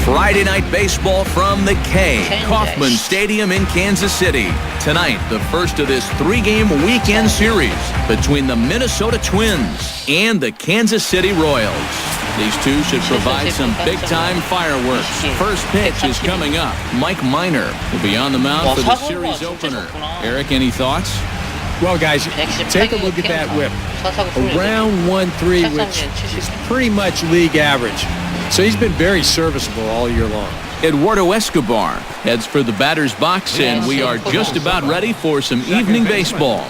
Friday night baseball from the Kauffman Stadium in Kansas City. Tonight, the first of this 3-game weekend series between the Minnesota Twins and the Kansas City Royals. These two should provide some big-time fireworks. First pitch is coming up. Mike Minor will be on the mound for the series opener. Eric, any thoughts? Well, guys, take a look at that whip. Around 1-3, which is pretty much league average. So he's been very serviceable all year long. Eduardo Escobar heads for the batter's box, and we are just about ready for some evening baseball.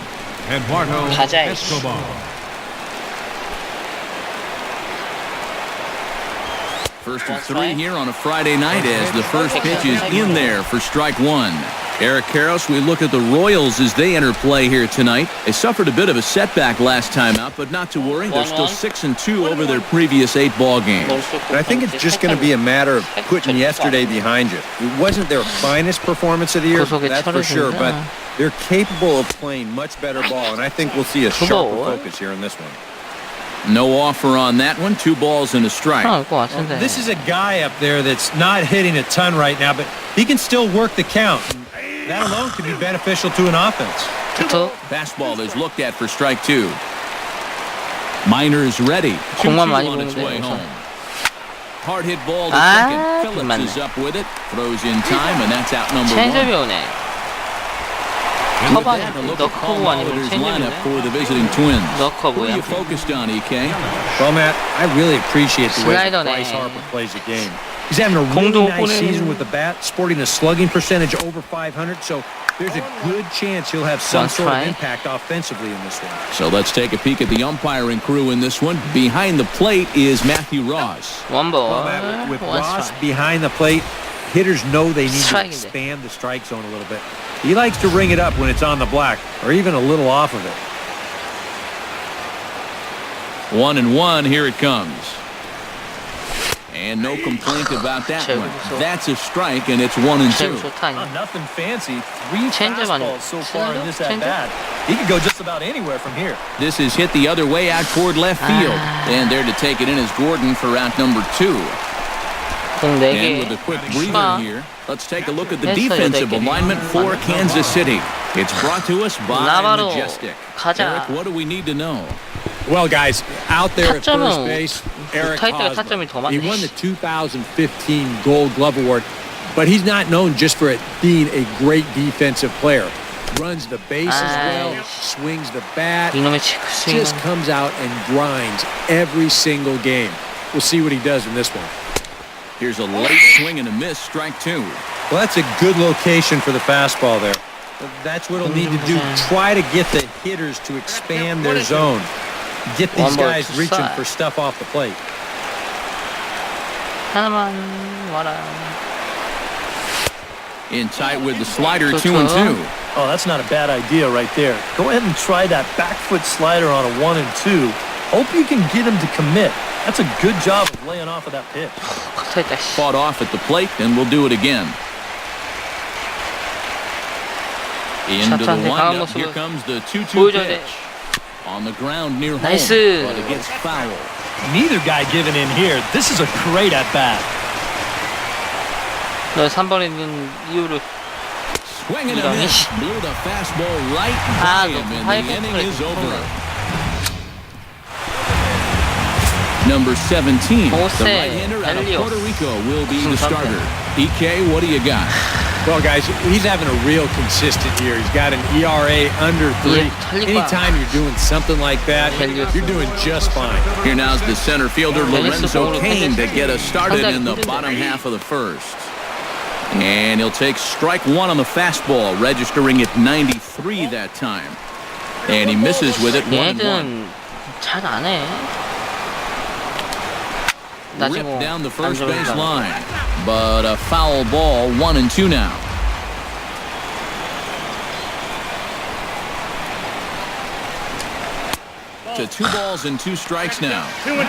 Eduardo Escobar. First of 3 here on a Friday night as the first pitch is in there for strike 1. Eric Karros, we look at the Royals as they enter play here tonight. They suffered a bit of a setback last time out, but not to worry. They're still 6-2 over their previous 8 ball games. And I think it's just going to be a matter of putting yesterday behind you. It wasn't their finest performance of the year, that's for sure, but they're capable of playing much better ball, and I think we'll see a sharper focus here in this one. No offer on that one. 2 balls and a strike. This is a guy up there that's not hitting a ton right now, but he can still work the count. That alone can be beneficial to an offense. Fastball is looked at for strike 2. Minor's ready. 2-2 on its way home. Hard hit ball to second. Phillips is up with it. Throws in time, and that's out number 1. 넣고 아니면 lineup for the visiting Twins. 넣고 Who are 뭐야? you focused on, EK? Well, Matt, I really appreciate the way Bryce Harper plays the game. He's having a really nice season with the bat, sporting a slugging percentage over 500, so there's a good chance he'll have some sort of impact offensively in this one. So let's take a peek at the umpiring crew in this one. Behind the plate is Matthew Ross. One ball. Well, Matt, with Ross behind the plate, hitters know they need to expand the strike zone a little bit. He likes to ring it up when it's on the black, or even a little off of it. 1-1, here it comes. And no complaint about that one. That's a strike, and it's 1-2. Nothing fancy. 3 fastballs so far in this at-bat. He could go just about anywhere from here. This is hit the other way out toward left field. And there to take it in is Gordon for out number 2. And with a quick breather here, let's take a look at the defensive alignment for Kansas City. It's brought to us by Majestic. Eric, what do we need to know? Well, guys, out there at first base, Eric 타점이 더 He 많네. won the 2015 Gold Glove Award, but he's not known just for being a great defensive player. Runs the bases well, swings the bat, just comes out and grinds every single game. We'll see what he does in this one. Here's a late swing and a miss, strike 2. Well, that's a good location for the fastball there. That's what he'll need to do. Try to get the hitters to expand their zone. Get these guys reaching for stuff off the plate. In tight with the slider, 2-2. Oh, that's not a bad idea right there. Go ahead and try that back foot slider on a 1-2. Hope you can get him to commit. That's a good job of laying off of that pitch. Fought off at the plate, and we'll do it again. Into the windup, here comes the 2-2 pitch. On the ground near home, but it gets foul. Neither guy giving in here. This is a great at-bat. 너 3번에 있는 이유를 Swing and a miss. Blew the fastball right by him, and the inning is over. Number 17, the right-hander out of Puerto Rico will be the starter. EK, what do you got? Well, guys, he's having a real consistent year. He's got an ERA under 3. Anytime you're doing something like that, you're doing just fine. Here now's the center fielder, Lorenzo Cain, to get us started in the bottom half of the first. And he'll take strike 1 on the fastball, registering at 93 that time. And he misses with it 1-1. Ripped down the first base line, but a foul ball, 1-2 now. To 2 balls and 2 strikes now.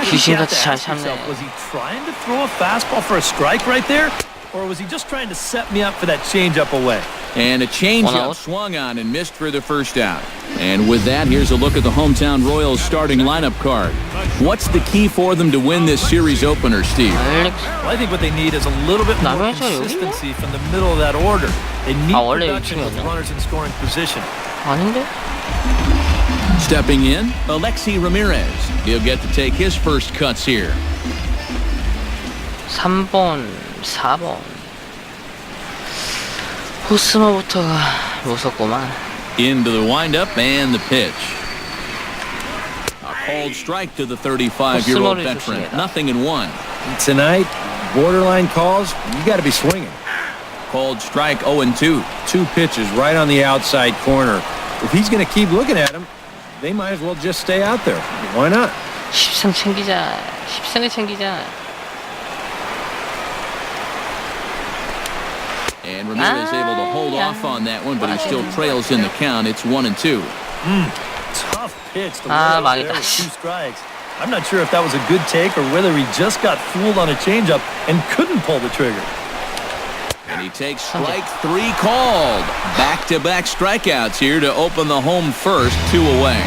귀신같이 잘 참네. Was he trying to throw a fastball for a strike right there? or was he just trying to set me up for that changeup away? And a changeup swung on and missed for the first out. And with that, here's a look at the hometown Royals starting lineup card. What's the key for them to win this series opener, Steve? Well, I think what they need is a little bit more consistency from the middle of that order. They need production with runners in scoring position. 아닌데? Stepping in, Alexi Ramirez. He'll get to take his first cuts here. 3번, 4번. 호스머부터가 무섭구만. Into the windup and the pitch. A called strike to the 35-year-old veteran. Nothing in one. Tonight, borderline calls, you got to be swinging. Called strike 0-2. 2 pitches right on the outside corner. If he's going to keep looking at him, they might as well just stay out there. Why not? 13 챙기자. 13개 챙기자. And Ramirez able to hold off on that one, but he still trails in the count. It's 1-2. Tough pitch to lay there with 2 strikes. I'm not sure if that was a good take or whether he just got fooled on a changeup and couldn't pull the trigger. And he takes strike 3 called. Back-to-back strikeouts here to open the home first, 2 away.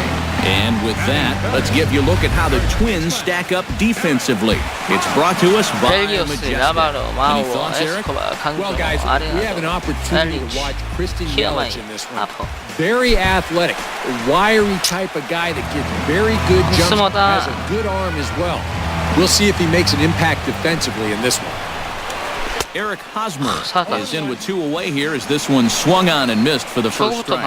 And with that, let's give you a look at how the Twins stack up defensively. It's brought to us by Majestic. Any thoughts, Eric? Well, guys, we have an opportunity to watch Kristen Yelich in this one. Very athletic, a wiry type of guy that gets very good jumps, has a good arm as well. We'll see if he makes an impact defensively in this one. Eric Hosmer is in with 2 away here as this one swung on and missed for the first strike.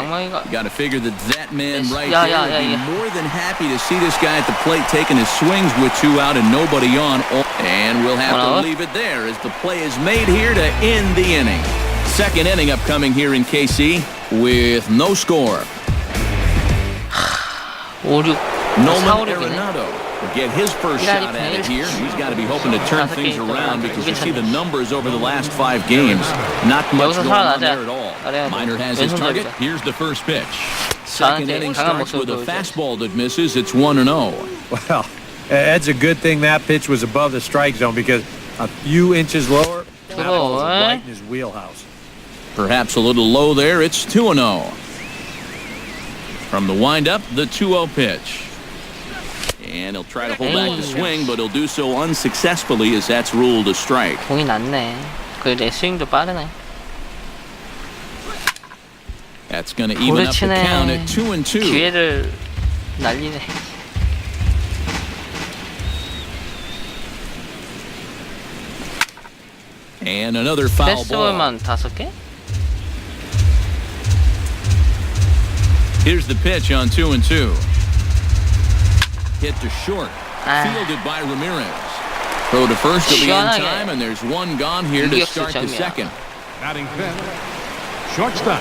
You got to figure that man right there would be more than happy to see this guy at the plate taking his swings with 2 out and nobody on. And we'll have to leave it there as the play is made here to end the inning. Second inning upcoming here in KC with no score. 5, 6. Nolan Arenado will get his first shot at it here. He's got to be hoping to turn things around because you see the numbers over the last 5 games. Not much going on there at all. Miner has his target. Here's the first pitch. Second inning starts with a fastball that misses. It's 1-0. Well, that's a good thing that pitch was above the strike zone because a few inches lower, that ball was right in his wheelhouse. Perhaps a little low there. It's 2-0. From the windup, the 2-0 pitch. And he'll try to hold back the swing, but he'll do so unsuccessfully as that's ruled a strike. 공이 낮네. 그리고 내 스윙도 빠르네. That's going to even up the count at 2-2. 기회를 날리네. And another foul ball. 패스볼만 5개? Here's the pitch on 2-2. Hit to short. Fielded by Ramirez. Throw to first will be in time, and there's one gone here to start the second. Batting fifth, shortstop.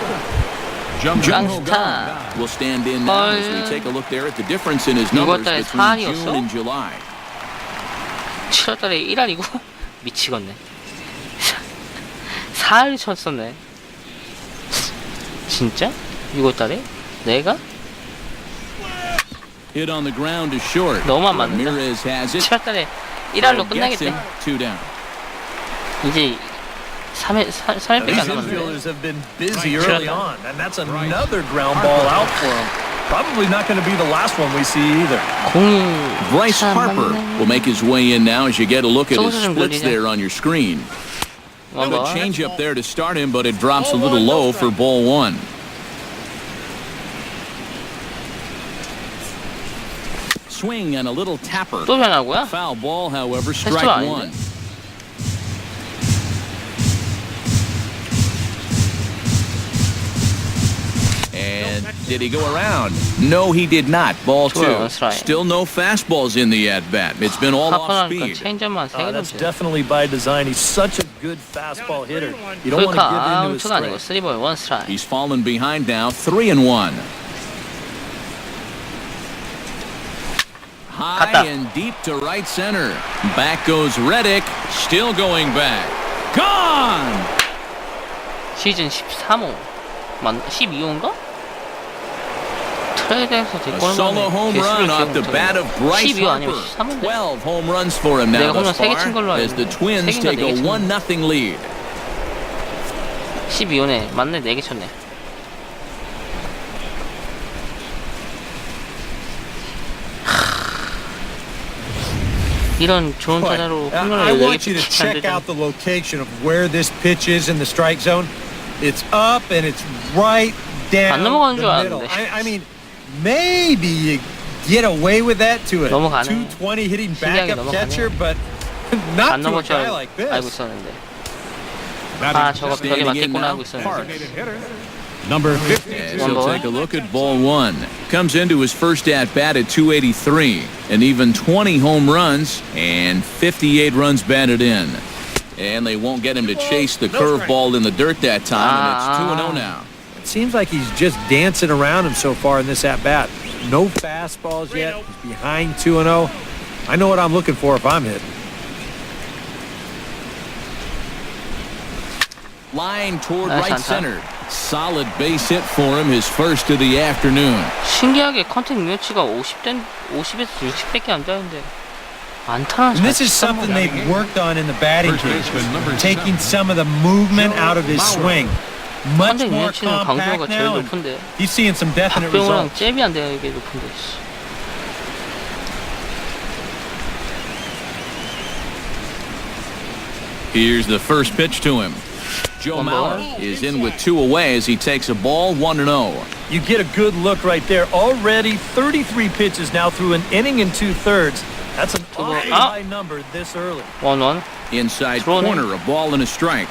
Jung-Ho Kang will stand in now as we take a look there at the difference in his numbers between June and July. 7월달에 1할이고 미치겠네. 4할 쳤었네. 진짜? 6월달에? 내가? Hit on the ground is short. 너무 안 맞는다. Ramirez has it. 7월달에 1할로 끝나겠대. 2 down. 이제 3회밖에 안 남았는데. Infielders have been busy early on, and that's another ground ball out for him. Probably not going to be the last one we see either. Bryce Harper will make his way in now as you get a look at his splits there on your screen. A change up there to start him, but it drops a little low for ball 1. Swing and a little tapper. 또 변하고요? Foul ball, however, strike 1. And did he go around? No, he did not. Ball 2. Still no fastballs in the at-bat. It's been all off speed. That's definitely by design. He's such a good fastball hitter. You don't want to give into his strike. 3볼 1 스트라이크. He's fallen behind now, 3-1. High and deep to right center. Back goes Reddick. Still going back. Gone! 시즌 13호. 12호인가? 트레이드에서 A solo home run off the bat of Bryce Harper. 12 home runs for him now thus far as the Twins take a 1-0 lead. 12호네. 맞네. 4개 쳤네. 이런 좋은 타자로 I 홈런을 want you to 4개 안 check 되잖아. out the location of where this pitch is in the strike zone. It's up and it's right down 안 넘어가는 the 줄 middle. 알았는데. I mean, maybe you get away with that to a 넘어가네. 220 hitting 신기하게 backup 넘어가네. catcher, but not 안 to a 넘어갈 줄 guy like 알고 this. 있었는데. 아, 저거 벽에 맞겠구나 하고 있었는데. Number 50. As he'll take a look at ball one. Comes into his first at-bat at 283. An even 20 home runs and 58 runs batted in. And they won't get him to chase the curveball in the dirt that time, and it's 2-0 now. It seems like he's just dancing around him so far in this at-bat. No fastballs yet. He's behind 2-0. I know what I'm looking for if I'm hitting. Line toward right center. Solid base hit for him, his first of the afternoon. 신기하게 컨택 유효치가 50에서 60밖에 안 되는데 안타는 And this is something they've worked on in the batting cage, taking some of the movement out of his swing. Much 컨택 more 유효치는 강도가 compact 제일 now, and 높은데 he's seeing some definite 박병호랑 results. 잽이 안 되게 높은데. Here's the first pitch to him. Joe Mauer is in with 2 away as he takes a ball 1-0. You get a good look right there. Already 33 pitches now through an inning and 2/3. That's an awfully high number this early. 1-1. Inside corner, a ball and a strike.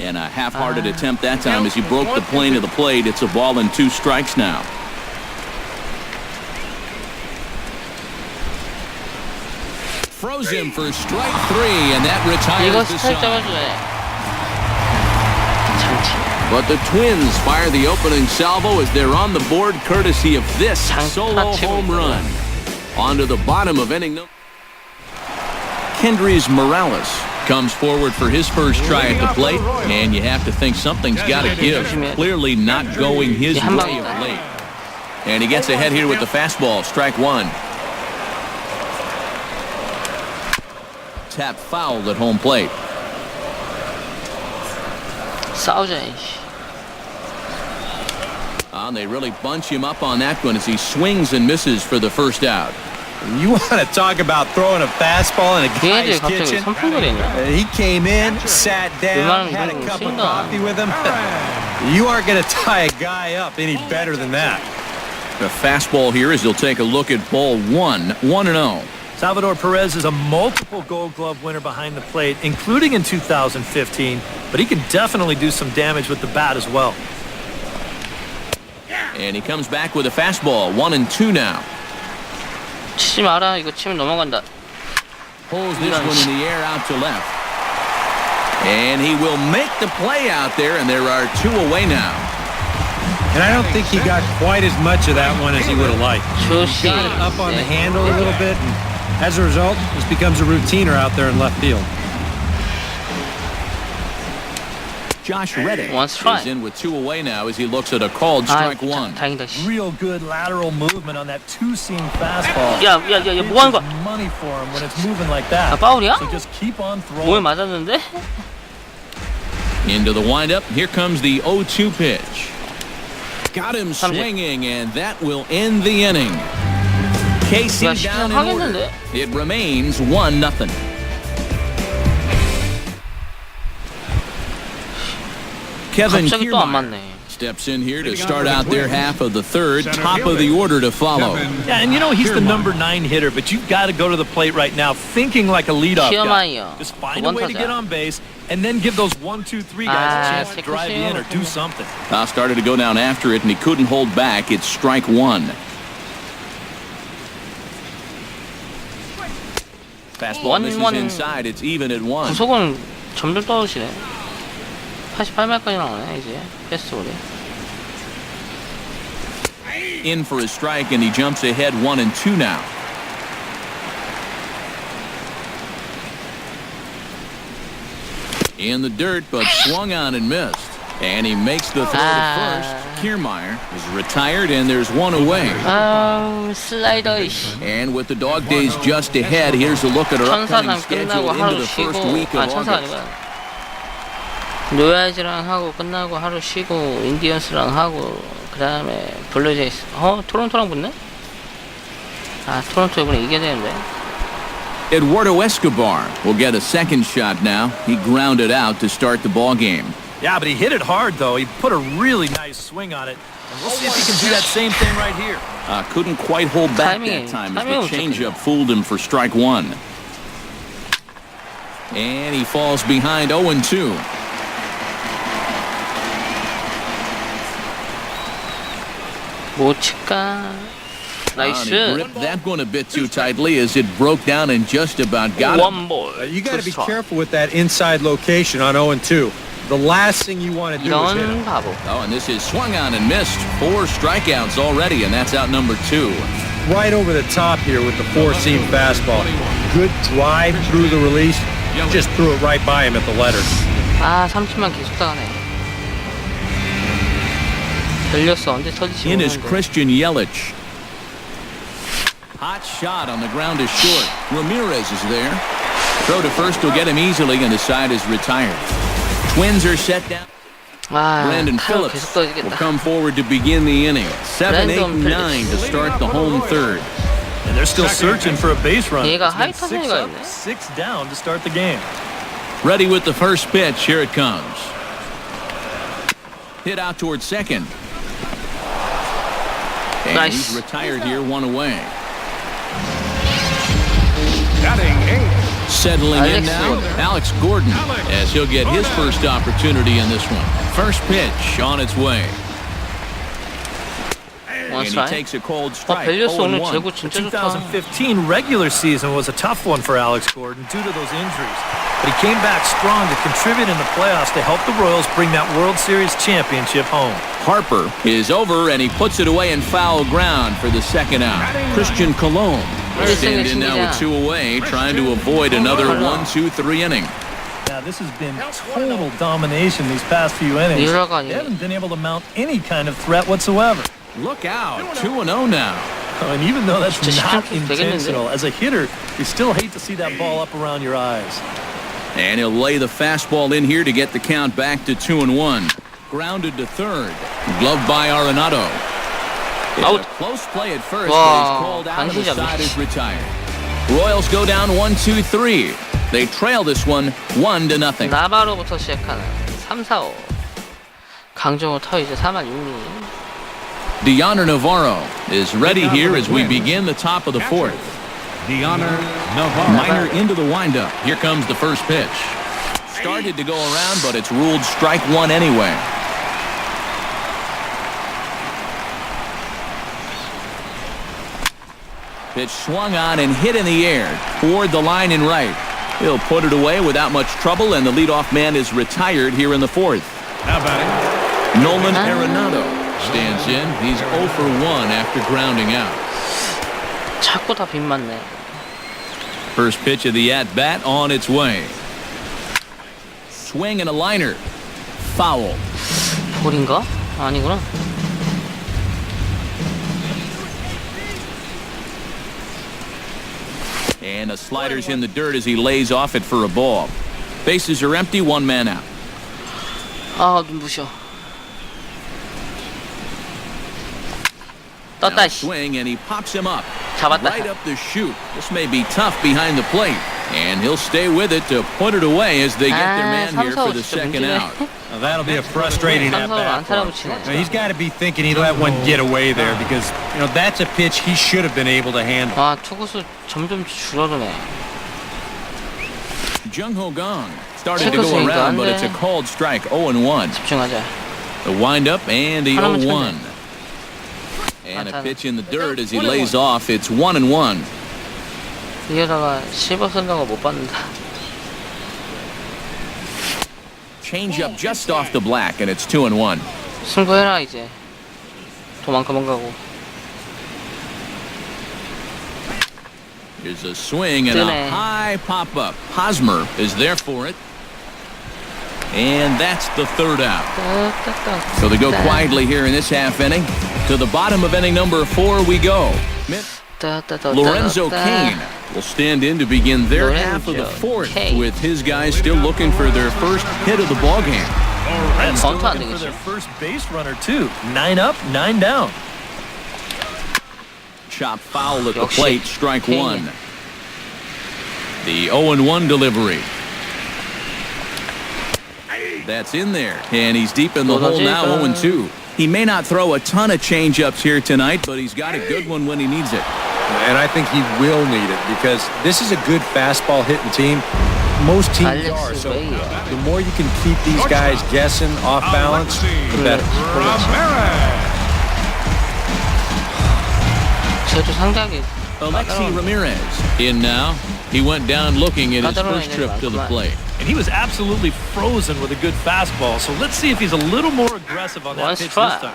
And a half-hearted attempt that time as he broke the plane of the plate. It's a ball and 2 strikes now. Throws him for strike 3, and that 이거 retires the 스타일 side. 잡아줘야 장치. But the Twins fire the opening salvo as they're on the board courtesy of this solo home run. Onto the bottom of inning number. Kendrys Morales comes forward for his first try at the plate, and you have to think something's got to give. Clearly not going his way of late. And he gets ahead here with the fastball, strike 1. Tap fouled at home plate. 싸우자. And they really bunch him up on that one as he swings and misses for the first out. You want to talk about throwing a fastball in a guy's 걔네들 갑자기 kitchen? 선풍거리냐? He came in, sat down, had a cup of coffee with him. You aren't going to tie a guy up any better than that. The fastball here as he'll take a look at ball 1, 1-0. Salvador Perez is a multiple Gold Glove winner behind the plate, including in 2015, but he can definitely do some damage with the bat as well. And he comes back with a fastball, 1-2 now. 치지 마라. 이거 치면 넘어간다. Pulls this one in the air out to left. And he will make the play out there, and there are 2 away now. And I don't think he got quite as much of that one as he would have liked. 조시. Got it up on the handle a little bit, and as a result, this becomes a routiner out there in left field. Josh Reddick One strike. is in with 2 away now as he looks at a called strike 1. 다행이다. 씨. Real good lateral movement on that two-seam fastball. 야, 뭐 하는 거야? Money for him when it's moving like 아, that. 파울이야? So just keep on 몸에 throwing. 맞았는데? Into the windup, here comes the 0-2 pitch. Got him swinging, and that will end the inning. Casey 야, down in order. 하겠는데? It remains 1-0. Kevin 갑자기 또 안 Kiermaier 맞네. steps in here to start out their half of the third, top of the order to follow. Yeah, and you know he's the number 9 hitter, but you've got to go to the plate right now thinking like a leadoff guy. Kiermaier. Just find a way to get on base, and then give those 1, 2, 3 guys a chance to drive you in or do something. Started to go down after it, and he couldn't hold back. It's strike 1. Fastball misses inside. It's even at 1. 구속은 점점 떨어지네. 88마일까지 나오네 이제 패스볼이. In for a strike, and he jumps ahead 1-2 now. In the dirt, but swung on and missed. And he makes the throw to first. Kiermaier is retired, and there's one away. 슬라이더. And with the dog days just ahead, here's a look at our upcoming schedule into the first week of August. 노야즈랑 하고 끝나고 하루 쉬고 인디언스랑 하고 그 다음에 블루제이스. 토론토랑 붙네? 토론토 이번에 이겨야 되는데. Eduardo Escobar will get a second shot now. He grounded out to start the ball game. Yeah, but he hit it hard, though. He put a really nice swing on it. And we'll see if he can do that same thing right here. Couldn't quite hold back that time as the changeup fooled him for strike one. And he falls behind 0-2. 못 칠까? 나이스. He gripped that one a bit too tightly as it broke down and just about got him. One ball. You got to be careful with that inside location on 0-2. The last thing you want to do is hit 이런 it. 바보. And this is swung on and missed. 4 strikeouts already, and that's out number 2. Right over the top here with the four-seam fastball. Good drive through the release. Just threw it right by him at the letters. 3팀만 계속 당하네. 걸렸어. 언제 터지지 In is 모르는데. Christian Yelich. Hot shot on the ground is short. Ramirez is there. Throw to first will get him easily, and the side is retired. Twins are set down. Brandon 타로 Phillips 계속 will 떨어지겠다. come forward to begin the inning. 7, 8, Brandon 9 to start the home third. And they're still searching for a base runner. 얘가 It's been 하이타선이가 6 up, 있네. 6 down to start the game. Ready with the first pitch. Here it comes. Hit out towards second. And Nice. he's retired here, one away. Settling in now, Alex Gordon, as he'll get his first opportunity in this one. First pitch on its way. And he takes a cold strike. 벨리어스 오늘 0-1. 제구 The 진짜 좋다. 2015 regular season was a tough one for Alex Gordon due to those injuries. But he came back strong to contribute in the playoffs to help the Royals bring that World Series championship home. Harper is over, and he puts it away in foul ground for the second out. Christian Colon will stand in now with 2 away, trying to avoid another 1-2-3 inning. Now, this has been total domination these past few innings. 이러다가 They haven't been able to mount any kind of threat whatsoever. Look out, 2-0 now. And even though that's 진짜 not 집중 되겠는데? intentional, as a hitter, you still hate to see that ball up around your eyes. And he'll lay the fastball in here to get the count back to 2-1. Grounded to third. Gloved by Arenado. It's Out. a close play at first, but 와, he's called out and the 간신잡이. side is retired. Royals go down 1-2-3. They trail this one 1-0. 나바로부터 시작하는 3, 4, 5. 강정호 터 이제 3할 6리. Deoner Navarro is ready here as we begin the top of the fourth. Deoner Navarro. Minor into the windup. Here comes the first pitch. Started to go around, but it's ruled strike one anyway. Pitch swung on and hit in the air toward the line and right. He'll put it away without much trouble, and the leadoff man is retired here in the fourth. Now batting, Nolan Arenado stands in. He's 0 for 1 after grounding out. 자꾸 다 빗맞네. First pitch of the at-bat on its way. Swing and a liner. Foul. 볼인가? 아니구나. And a slider's in the dirt as he lays off it for a ball. Bases are empty, 1 man out. 눈부셔. Now 떴다, a 씨. swing and he pops him up. 잡았다. Right up the chute. This may be tough behind the plate. And he'll stay with it to put it away as they get their man here for the second out. Now that'll be a frustrating at bat. He's got to be thinking he let one get away there because that's a pitch he should have been able to handle. 투구수 점점 줄어드네. Jung-Ho Gong started to go around, but it's a called strike, 0-1. 집중하자. The windup and the 하나만 0-1. And a pitch in the dirt as he lays off. It's 1-1. 이러다가 실버 쓴다고 못 받는다. Change up just off the black, and it's 2-1. 승부해라 이제. 도망가만 가고. Here's a swing and a high pop-up. Hosmer is there for it. And that's the third out. So they go quietly here in this half inning. To the bottom of inning number 4 we go. Lorenzo Cain will stand in to begin their half of the 4th with his guys still looking for their first hit of the ballgame. And still looking for their first base runner too. 9 up, 9 down. Chop foul at the plate, strike 1. The 0-1 delivery. That's in there, and he's deep in the hole now, 0-2. He may not throw a ton of change-ups here tonight, but he's got a good one when he needs it. And I think he will need it because this is a good fastball hitting team. Most teams are, so the more you can keep these guys guessing off balance, the better. Alexi Ramirez in now. He went down looking at his first trip to the plate. And he was absolutely frozen with a good fastball, so let's see if he's a little more aggressive on that pitch this time.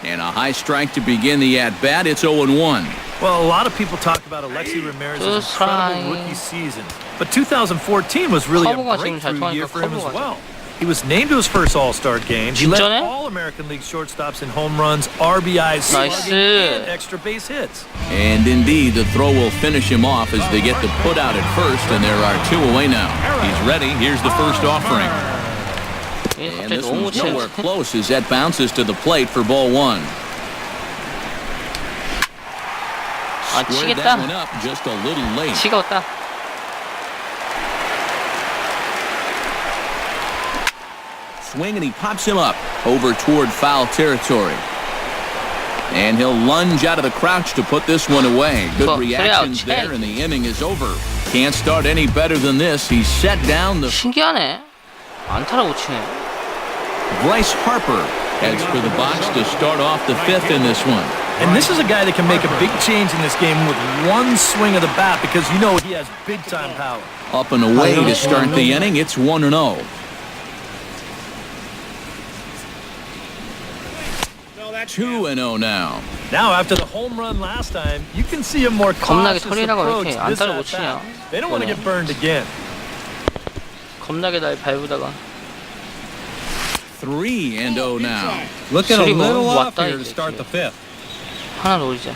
And a high strike to begin the at-bat. It's 0-1. Well, a lot of people talk about Alexi Ramirez's incredible rookie season, but 2014 was really a breakthrough year for him as well. He was named to his first All-Star game. He led all American League shortstops in home runs, RBIs, slugging, and extra base hits. And indeed, the throw will finish him off as they get the put out at first, and there are 2 away now. He's ready. Here's the first offering. And this one's nowhere close as that bounces to the plate for ball 1. Squared that one up just a little late. Swing, and he pops him up over toward foul territory. And he'll lunge out of the crouch to put this one away. Good reactions there, and the inning is over. Can't start any better than this. He's set down the... 신기하네. 안타라고 치네. Bryce Harper heads for the box to start off the 5th in this one. And this is a guy that can make a big change in this game with one swing of the bat because you know he has big-time power. Up and away to start the inning. It's 1-0. 2-0 now. Now, after the home run last time, you can see a more cautious approach this at-bat. They don't want to get burned again. 겁나게 날 밟으다가 3-0 now. Looking a little off here to start the 5th. 하나 노리자.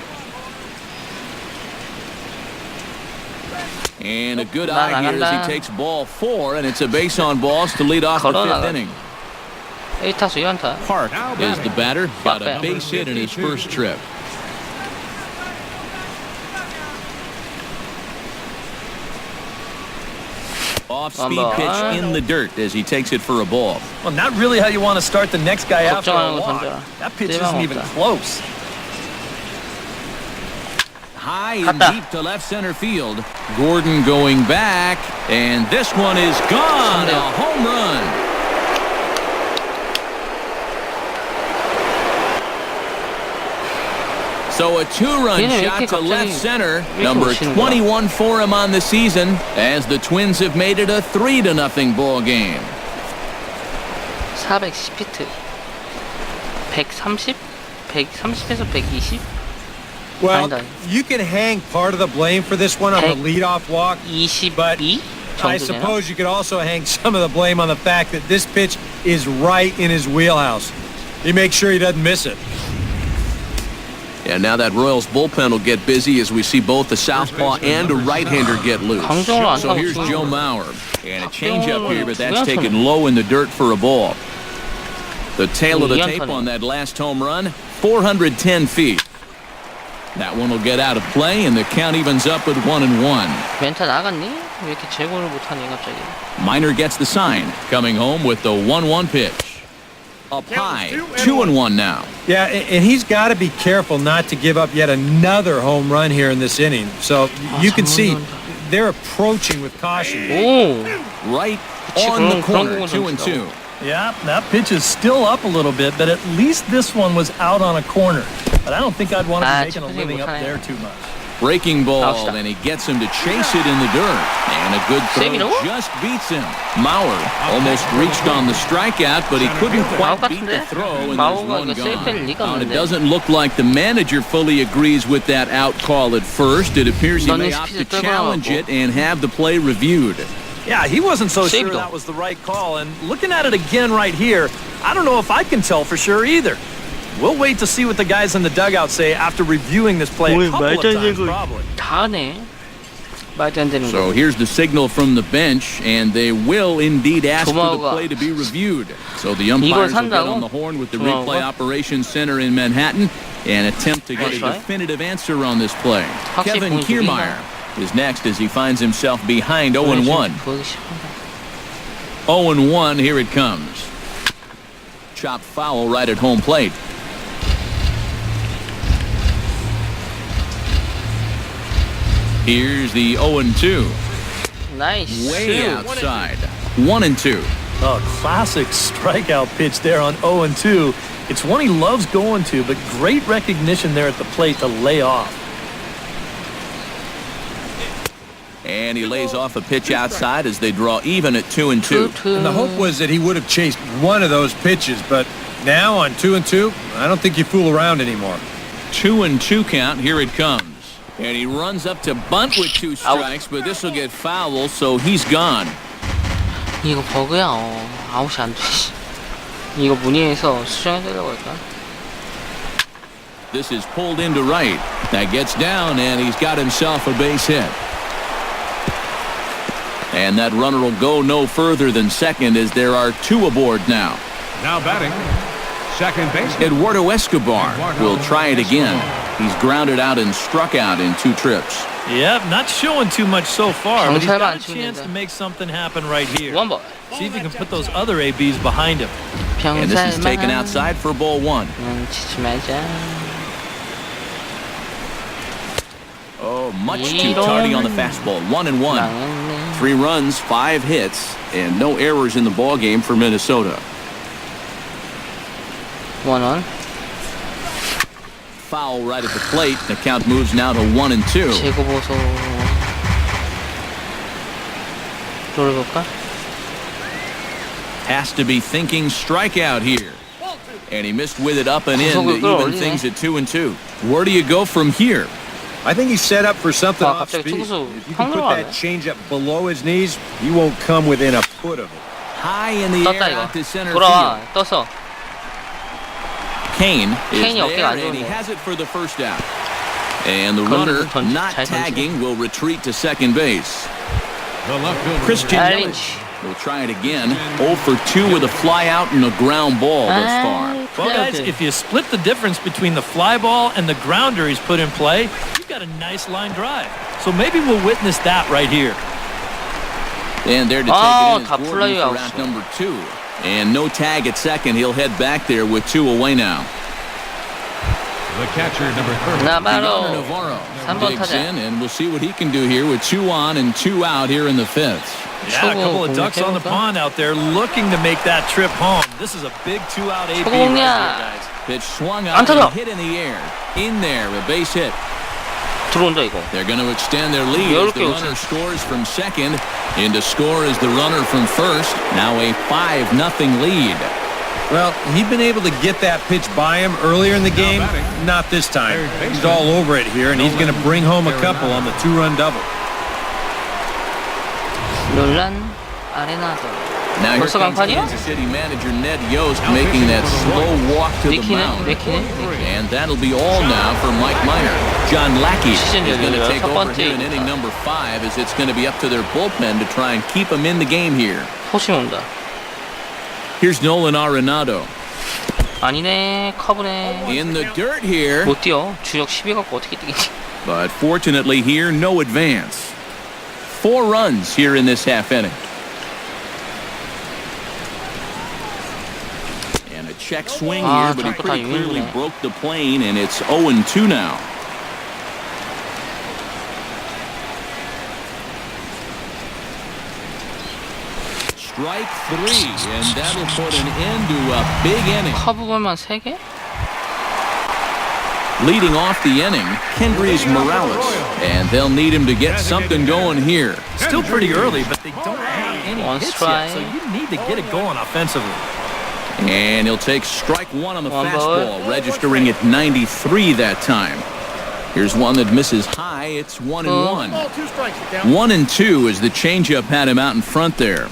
And a good eye here as he takes ball 4, and it's a base on balls to lead off the 5th inning. 1타수 1안타. Park is the batter. Got a base hit in his first trip. Off-speed pitch in the dirt as he takes it for a ball. Well, not really how you want to start the next guy after a walk. That pitch isn't even close. High and deep to left center field. Gordon going back, and this one is gone. A home run. So a 2-run shot to left center. Number 21 for him on the season as the Twins have made it a 3-0 ball game. 410피트. 130? 130에서 120? Well, you can hang part of the blame for this one on the leadoff walk, but I suppose you could also hang some of the blame on the fact that this pitch is right in his wheelhouse. You make sure he doesn't miss it. And now that Royals bullpen will get busy as we see both the southpaw and a right-hander get loose. So here's Joe Mauer. And a changeup here, but that's taken low in the dirt for a ball. The tail of the tape on that last home run, 410 feet. That one will get out of play, and the count evens up with 1-1. 멘탈 나갔니? 왜 이렇게 제공을 못하니 갑자기? Minor gets the sign, coming home with the 1-1 pitch. Up high, 2-1 now. Yeah, and he's got to be careful not to give up yet another home run here in this inning. So you can see they're approaching with caution. Right on the corner, 2-2. Yeah, that pitch is still up a little bit, but at least this one was out on a corner. But I don't think I'd want to be making a living up there too much. Breaking ball, and he gets him to chase it in the dirt. And a good throw just beats him. Mauer almost reached on the strikeout, but he couldn't quite beat the throw, and there's one gone. It doesn't look like the manager fully agrees with that out call at first. It appears he may opt to challenge it and have the play reviewed. Yeah, he wasn't so sure Saved that was the right call. And looking at it again right here, I don't know if I can tell for sure either. We'll wait to see what the guys in the dugout say after reviewing this play a couple of times, probably. 다 하네. 말도 안 되는 거. So here's the signal from the bench, and they will indeed ask for the play to be reviewed. So the umpires will get on the horn with the replay operations center in Manhattan and attempt to get a definitive answer on this play. Kevin Kiermaier is next as he finds himself behind 0-1. 0-1, here it comes. Chopped foul right at home plate. Here's the 0-2. Nice. Way outside. 1-2. Oh, classic strikeout pitch there on 0-2. It's one he loves going to, but great recognition there at the plate to lay off. And he lays off a pitch outside as they draw even at 2-2. And the hope was that he would have chased one of those pitches, but now on 2-2, I don't think you fool around anymore. 2-2 count. Here it comes. And he runs up to bunt with 2 strikes, but this will get foul, so he's gone. 이거 버그야. 아웃이 안 돼. 이거 문의해서 수정해달라고 할까? This is pulled into right. That gets down, and he's got himself a base hit. And that runner will go no further than second as there are 2 aboard now. Now batting, second baseman. Eduardo Escobar will try it again. He's grounded out and struck out in 2 trips. Yep, not showing too much so far, but he's 경찰만 got 안 a chance 치면 to make something happen right here. One ball. See if he can put those other ABs behind him. And this is taken outside for ball 1. 치지 말자. Oh, much too tardy on the fastball. 1-1. 3 runs, 5 hits, and no errors in the ball game for Minnesota. 1-1. Foul right at the plate. The count moves now to 1-2. 재고 보소. 노려볼까? Has to be thinking strikeout here. And he missed with it up and in to even things at 2-2. Where do you go from here? I think he's set up for something off 갑자기 speed. 투구수 If you can put 확 that changeup below his knees, he won't come within a foot of it. High in the 떴다 air 이거. out to center 돌아와. field. 떴어. Kane is Kane 어깨가 there, 안 and he 좋은데. has it for the first out. And the runner, not tagging, will retreat to second base. The left fielder. Christian Yelich will try it again. 0 for 2 with a fly out and a ground ball thus far. Well, guys, if you split the difference between the fly ball and the grounder he's put in play, you've got a nice line drive. So maybe we'll witness that right here. And there to take it in 다 is Gordon for out number 2. And no tag at second. He'll head back there with 2 away now. The catcher, number 30. 나바로 Navarro 3번 digs 타자. in, and we'll see what he can do here with 2 on and 2 out here in the 5th. Yeah, a couple of ducks on the pond out there looking to make that trip home. This is a big 2-out AB right here, guys. Pitch swung out 안타다. and hit in the air. In there, a base hit. 들어온다 이거. They're going to extend their lead as the runner scores from second. In to score is the runner from first. Now a 5-0 lead. Well, he'd been able to get that pitch by him earlier in the game. Not this time. He's all over it here, and he's going to bring home a couple on the 2-run double. 롤란 아레나도. Now here 벌써 comes 강판이야? Kansas City manager Ned Yost making that slow walk to the mound. And that'll be all now for Mike Minor. John Lackey is going to take over here in inning number 5 as it's going to be up to their bullpen to try and keep him in the game here. 호심 온다. Here's Nolan Arenado. 아니네. 커브네. In the dirt here. 못 뛰어. 주력 10위 갖고 어떻게 뛰겠지. But fortunately here, no advance. 4 runs here in this half inning. And a check swing here, but he pretty clearly broke the plane, and it's 0-2 now. Strike 3, and that'll put an end to a big inning. 커브볼만 3개? Leading off the inning, Kendrys Morales, and they'll need him to get something going here. Still pretty early, but they don't have any hits yet, so you need to get it going offensively. And he'll take strike 1 on the fastball, registering at 93 that time. Here's one that misses high. It's 1-1. 1-2 as the changeup had him out in front there.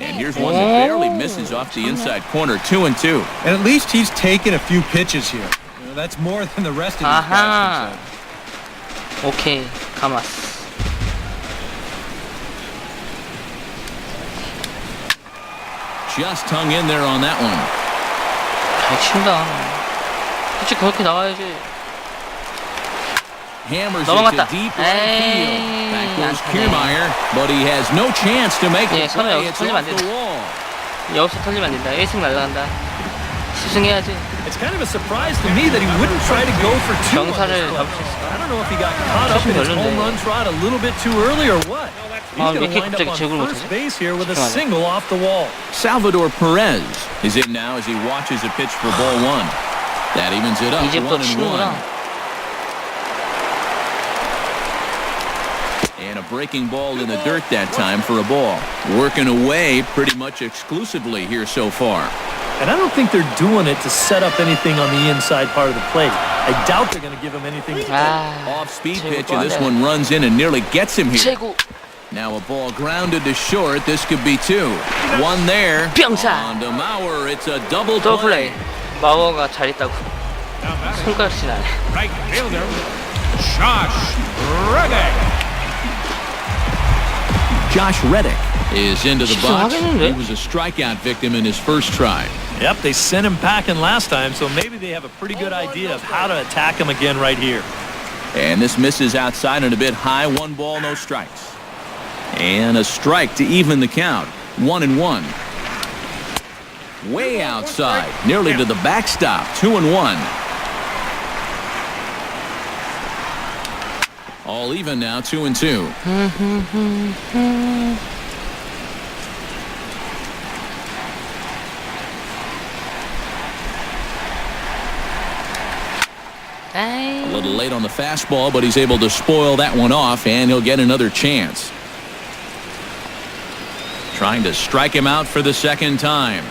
And here's one that barely misses off the inside corner. 2-2. And at least he's taken a few pitches here. You know, that's more than the rest of these guys. 오케이, 가마스. Just hung in there on that one. 잘 친다. 그치, 그렇게 나가야지. Hammers it to deep right field. Back goes Kiermaier, but he has no chance to make it. It's off the wall. 여기서 털리면 안 된다. 1승 날아간다. 시승해야지. It's kind of a surprise to me that he wouldn't try to go for two. 경사를 잡을 수 있을까? I don't know if he got caught up in his home run trot a little bit too early or what. He's going to wind up on first base here with a single off the wall. Salvador Perez is in now as he watches a pitch for ball one. That evens it up. 1-1. And a breaking ball in the dirt that time for a ball. Working away pretty much exclusively here so far. And I don't think they're doing it to set up anything on the inside part of the plate. I doubt they're going to give him anything. Off-speed pitch, and this one runs in and nearly gets him here. Now a ball grounded to short. This could be two. One there. On to Mauer. It's a double play. 마워가 잘 있다고. 손가락이 나네. Right fielder, Josh Reddick. Josh Reddick is into the box. He was a strikeout victim in his first try. Yep, they sent him packing last time, so maybe they have a pretty good idea of how to attack him again right here. And this misses outside and a bit high. 1 ball, no strikes. And a strike to even the count. 1-1. Way outside, nearly to the backstop. 2-1. All even now, 2-2. A little late on the fastball, but he's able to spoil that one off, and he'll get another chance. Trying to strike him out for the second time.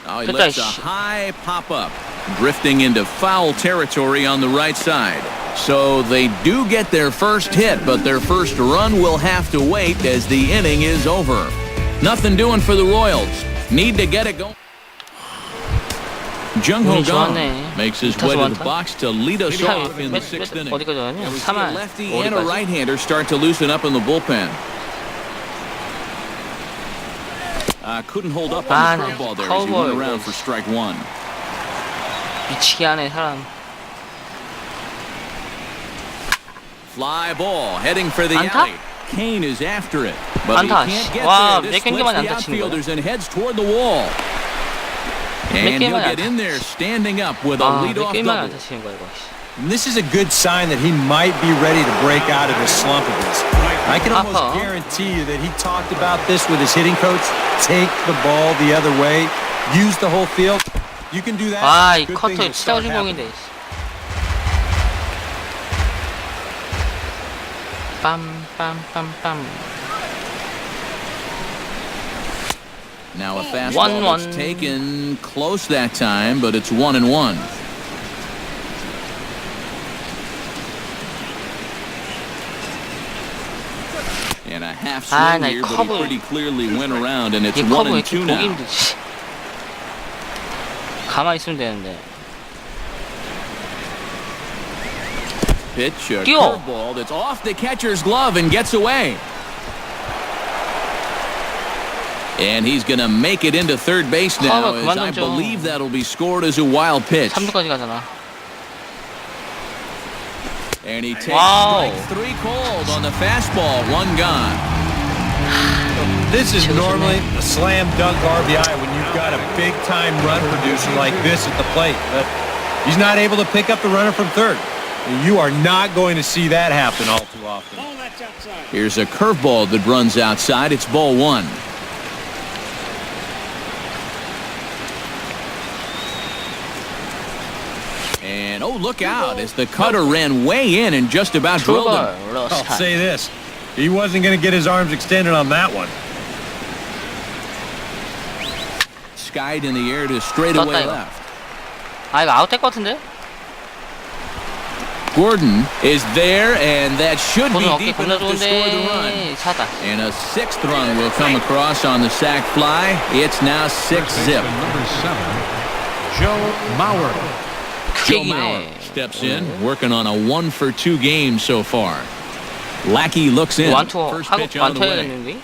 Oh, he lets a high pop-up, drifting into foul territory on the right side. So they do get their first hit, but their first run will have to wait as the inning is over. Nothing doing for the Royals. Need to get it going. Jung-Ho Kang makes his way to the box to lead us off in the 6th inning. We see a lefty and a right-hander start to loosen up in the bullpen. Couldn't hold up on the curveball there as he went around for strike one. 미치게 하네 사람. Fly ball heading for the alley. Kane is after it, but he can't get 와, there. This splits the outfielders and heads toward the wall. And he'll get in there standing up with a leadoff double. And this is a good sign that he might be ready to break out of this slump of his. I can almost guarantee you that he talked about this with his hitting coach. Take the ball the other way. Use the whole field. You can do that. 아, 이 커터 진짜 주공인데. 빰빰빰빰. Now a fastball that's taken close that time, but it's 1-1. And a half swing here, but he pretty clearly went around, and it's 1-2 now. 가만히 있으면 되는데. Pitch, a curveball that's off the catcher's glove and gets away. And he's going to make it into third base now, as I believe that'll be scored as a wild pitch. 3루까지 가잖아. And he takes strike 3 called on the fastball. 1 gone. This is normally a slam dunk RBI when you've got a big time run producer like this at the plate. But he's not able to pick up the runner from third. You are not going to see that happen all too often. Here's a curveball that runs outside. It's ball 1. And, oh, look out, as the cutter ran way in and just about drilled him. I'll say this. He wasn't going to get his arms extended on that one. Skied in the air to straightaway left. 아, 이거 아웃될 것 같은데? Gordon is there, and that should be 어깨 deep 겁나 enough to score the run. 좋은데 차다. And a sixth run will come across on the sac fly. It's now 6-zip. Number 7, Joe Mauer. Joe Mauer steps in, working on a 1-for-2 game so far. Lackey looks in. 완투 First 하고 pitch on the way. 완투해야겠는데?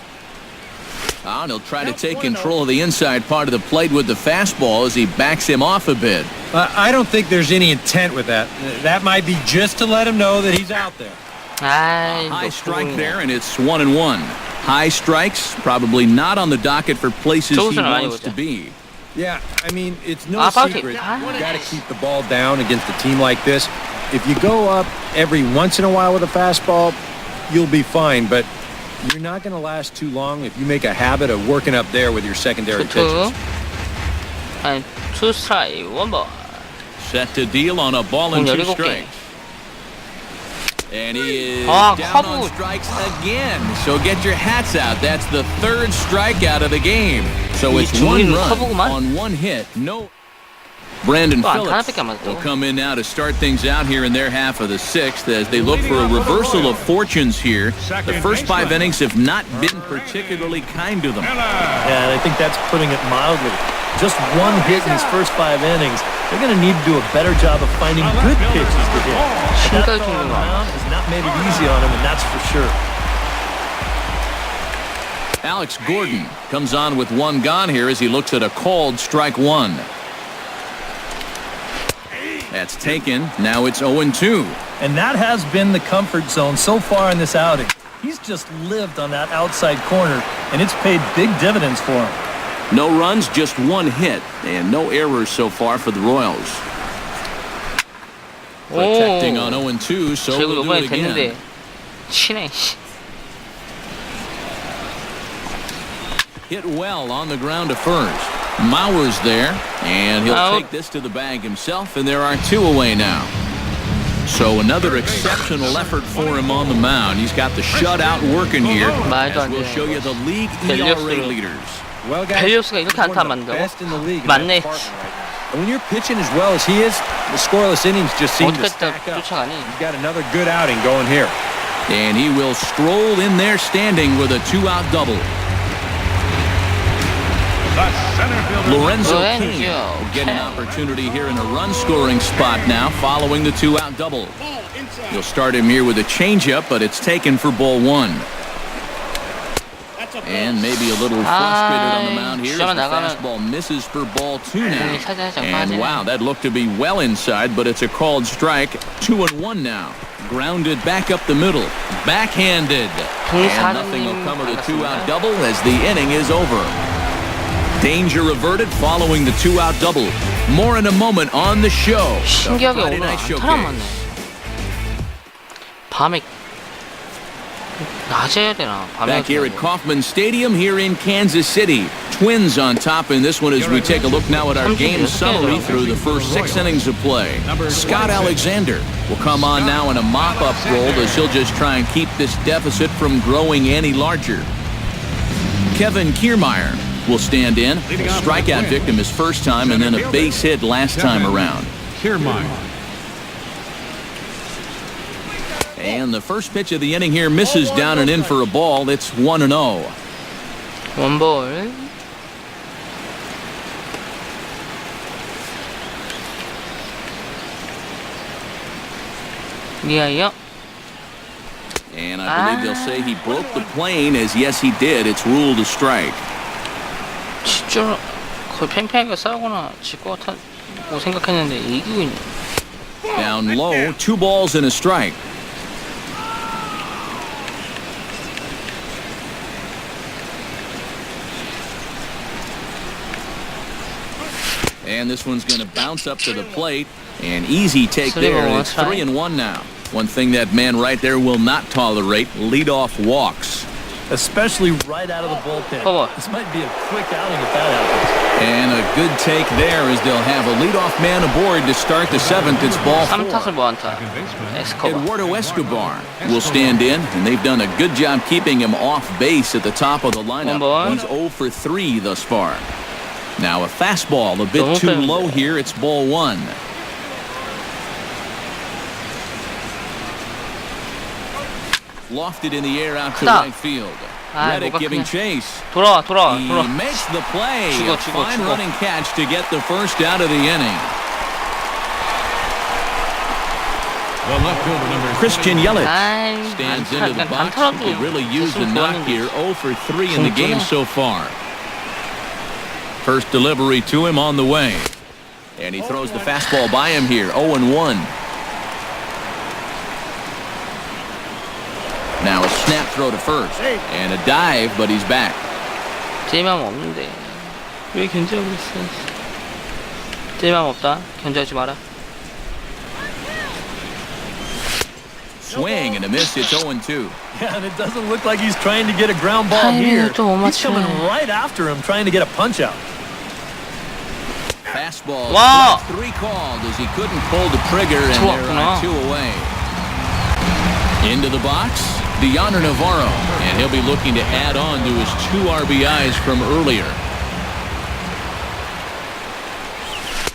And he'll try to take control of the inside part of the plate with the fastball as he backs him off a bit. I don't think there's any intent with that. That might be just to let him know that he's out there. High strike there, and it's 1-1. High strikes, probably not on the docket for places he wants to be. Yeah, I mean, it's no secret. You've got to keep the ball down against a team like this. If you go up every once in a while with a fastball, you'll be fine, but you're not going to last too long if you make a habit of working up there with your secondary pitches. And 2 strike, 1 ball. Set to deal on a ball and 2 17개. strikes. And he is down on strikes again. So get your hats out. That's the 3rd strikeout of the game. So it's 1 run on 1 hit. No. Brandon Phillips will come in now to start things out here in their half of the 6th as they look for a reversal of fortunes here. The first 5 innings have not been particularly kind to them. Yeah, and I think that's putting it mildly. Just 1 hit in his first 5 innings. They're going to need to do a better job of finding good pitches to hit. That throwing around has not made it easy on him, and that's for sure. Alex Gordon comes on with 1 gone here as he looks at a called strike 1. That's taken. Now it's 0-2. And that has been the comfort zone so far in this outing. He's just lived on that outside corner, and it's paid big dividends for him. No runs, just 1 hit, and no errors so far for the Royals. Protecting on 0-2, so we'll do it again. Hit well on the ground to first. Mauer's there, and he'll take this to the bag himself, and there are 2 away now. So another exceptional effort for him on the mound. He's got the shutout working here, as we'll show you the league ERA leaders. Well, guys, 밸류스가 이렇게 안타 만든다고? 맞네. And when you're pitching as well as he is, the scoreless innings just seem to stack up. 쫓아가니? He's got another good outing going here. And he will stroll in there standing with a 2-out double. Lorenzo King will get an opportunity here in a run-scoring spot now following the 2-out double. You'll start him here with a changeup, but it's taken for ball 1. And maybe a little frustrated on the mound here as the fastball misses for ball 2 now. And wow, that looked to be well inside, but it's a called strike. 2-1 now. Grounded back up the middle. Backhanded. And nothing will come of the 2-out double as the inning is over. Danger averted following the 2-out double. More in a moment on the show. 신기하게 오늘 안타만 맞네. 밤에 낮에 해야 되나? Back here at Kauffman Stadium here in Kansas City. Twins on top in this one as we take a look now at our game summary through the first 6 innings of play. Scott Alexander will come on now in a mop-up role as he'll just try and keep this deficit from growing any larger. Kevin Kiermaier will stand in. A strikeout victim his first time and then a base hit last time around. And the first pitch of the inning here misses down and in for a ball. It's 1-0. 1 ball. 미아이요. And I believe they'll say he broke the plane, as yes he did. It's ruled a strike. 진짜 거의 팽팽하게 싸우거나 질 것 같다고 생각했는데 이기고 있네. Down low, 2 balls and a strike. And this one's going to bounce up to the plate. An easy take there. It's 3-1 now. One thing that man right there will not tolerate, leadoff walks. Especially right out of the bullpen. This might be a quick outing if that happens. And a good take there as they'll have a leadoff man aboard to start the 7th. It's ball 4. Eduardo Escobar will stand in, and they've done a good job keeping him off base at the top of the lineup. He's 0 for 3 thus far. Now a fastball a bit too low here. It's ball 1. Lofted in the air out to 크다. right field. 아, Reddick 뭐가 giving 크냐. chase. 돌아와. He makes the play. 죽어, A 죽어, fine 죽어. running catch to get the first out of the inning. The left fielder number Christian Yelich 아이, stands into the box. 단타라도 He really used the knock here. 0 for 3 in the game so far. First delivery to him on the way. And he throws the fastball by him here. 0-1. Now a snap throw to first. And a dive, but he's back. 제이맘 없는데 왜 견제하고 있어. 제이맘 없다. 견제하지 마라. Swing and a miss. It's 0-2. Yeah, and it doesn't look like he's trying to get a ground ball here. He's coming right after him, trying to get a punch out. Fastball. Wow. 3 called as he couldn't pull the trigger, and there are 2 away. Into the box, Deoner Navarro, and he'll be looking to add on to his 2 RBIs from earlier.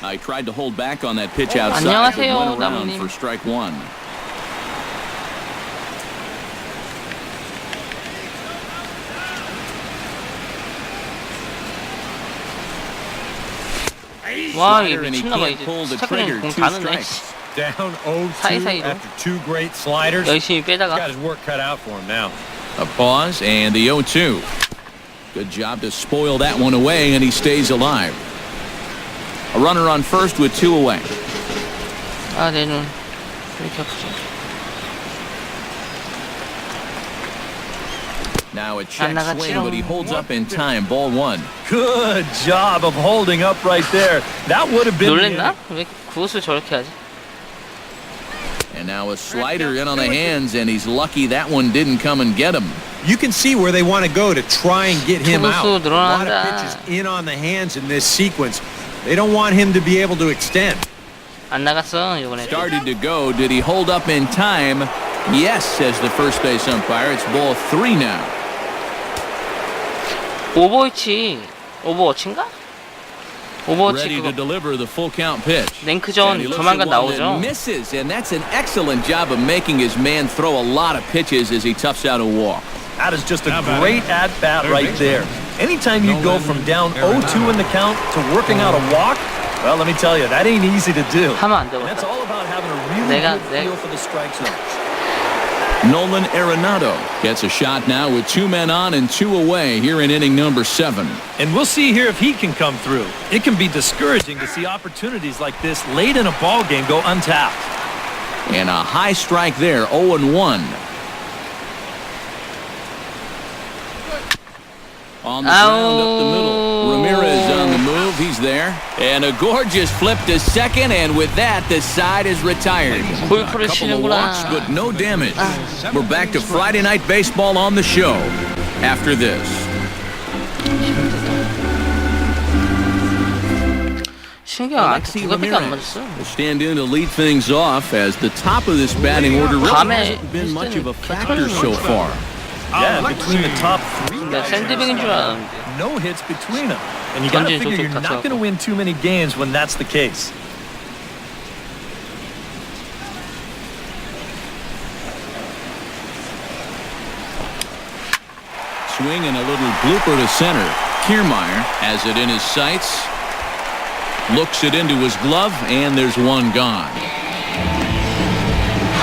I tried to hold back on that pitch outside, but 안녕하세요, went around 나무님. for strike 1. 와, 이게 And he 미쳤나봐. can't 이제 pull the 스타크는 trigger. 공 2 가는데. strikes. Down 0-2 사이사이로. after 2 great sliders. 열심히 Got 빼다가 his work cut out for him now. A pause and the 0-2. Good job to spoil that one away, and he stays alive. A runner on first with 2 away. 아, 내 눈. 왜 이렇게 아프지? Now a check 나갔지롱. swing, but he holds up in time. Ball 1. Good job of holding up right there. That would have been the 놀랬나? 왜 구호수 저렇게 하지? And now a slider in on the hands, and he's lucky that one didn't come and get him. You can see where they want to go to try and get him out. 투구수 A lot of 늘어난다. pitches in on the hands in this sequence. They don't want him to be able to extend. 안 나갔어, 이번에. Started to go. Did he hold up in time? Yes, says the first base umpire. It's ball 3 now. 오버워치인가? 오버워치 Ready to 그거 deliver the full count pitch. 랭크전 And he looks 조만간 at one that 나오죠. misses, and that's an excellent job of making his man throw a lot of pitches as he toughs out a walk. That is just a great at-bat right there. Anytime you go from down 0-2 in the count to working out a walk, well, let me tell you, that ain't easy to do. 하면 안 And that's 되겠다. all about having a really good feel for the strike zone. Nolan Arenado gets a shot now with 2 men on and 2 away here in inning number 7. And we'll see here if he can come through. It can be discouraging to see opportunities like this late in a ball game go untapped. And a high strike there, 0-1. On the ground up the middle. Ramirez on the move. He's there. And a gorgeous flip to second, and with that, the side is retired. A 골프를 couple of 치는구나. walks, but no damage. We're back to Friday Night Baseball on the show after this. 신기하다. Alexi 누가 밖에 안 Ramirez 맞았어? will stand in to lead things off as the top of this batting order really 밤에 hasn't been much of a factor so far. Yeah, between the top 3 나 guys, 샌드백인 줄 알았는데. no hits between them. And you got to 던진 figure you're 쪽쪽 not going to win too many games when that's the case. Swing and a little blooper to center. Kiermaier has it in his sights. Looks it into his glove, and there's one gone.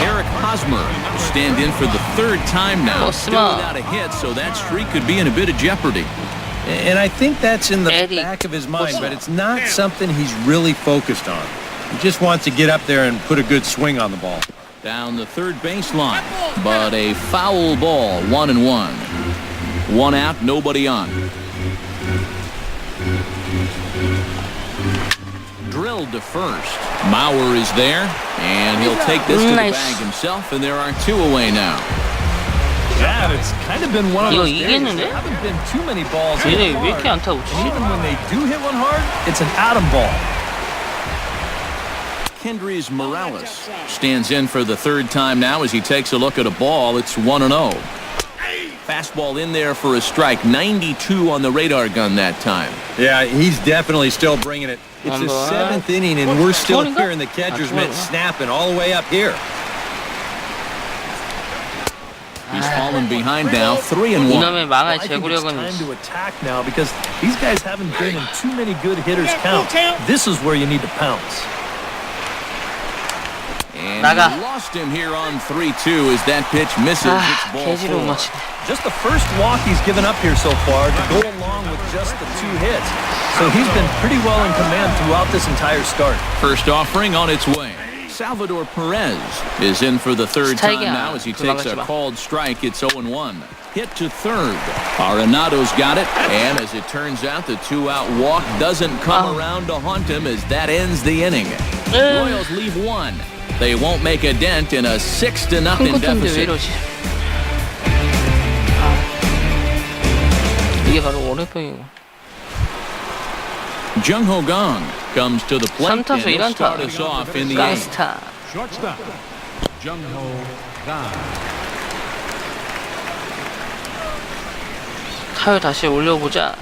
Eric Hosmer will stand in for the 3rd time now. Still without a hit, so that streak could be in a bit of jeopardy. And I think that's in the Eddie. back of his mind, but it's not something he's really focused on. He just wants to get up there and put a good swing on the ball. Down the 3rd baseline, but a foul ball, 1-1. 1 out, nobody on. Drilled to first. Mauer is there, and he'll take this to the Nice. bag himself, and there are 2 away now. Yeah, it's kind of been one of 이거 those days. 이기겠는데? There haven't been too many balls hit 얘네 왜 이렇게 hard. 안타 못 And 치지? even when they do hit one hard, it's an atom ball. Kendrys Morales stands in for the 3rd time now as he takes a look at a ball. It's 1-0. Fastball in there for a strike. 92 on the radar gun that time. Yeah, he's definitely still bringing it. It's the 7th inning, and we're still hearing the catcher's mitt snapping all the way up here. He's fallen behind now, 3-1. 이놈의 망할 I think it's 제구력은 time to attack now because these guys haven't been in too many good hitters' count. This is where you need to pounce. And 나가. he lost him here on 3-2 as that pitch misses. It's ball 개지로 못 4. 맞히네. Just the first walk he's given up here so far to go along with just the 2 hits. So he's been pretty well in command throughout this entire start. First offering on its way. Salvador Perez is in for the third time 스타일이야. now as he takes a 도망가지 마. called strike. It's 0-1. Hit to third. Arenado's got it. And as it turns out, the 2-out walk doesn't come around to haunt him as that ends the inning. Royals leave 1. They won't make a dent in a 6-0 큰 것인데 왜 deficit. 이러지? 이게 바로 월요병이고. Jung Ho Gong comes to the plate and 3타수 he'll 1안타. start us off in the 8th. 깡스타. Shortstop, Jung-ho Kang. 타율 다시 올려보자.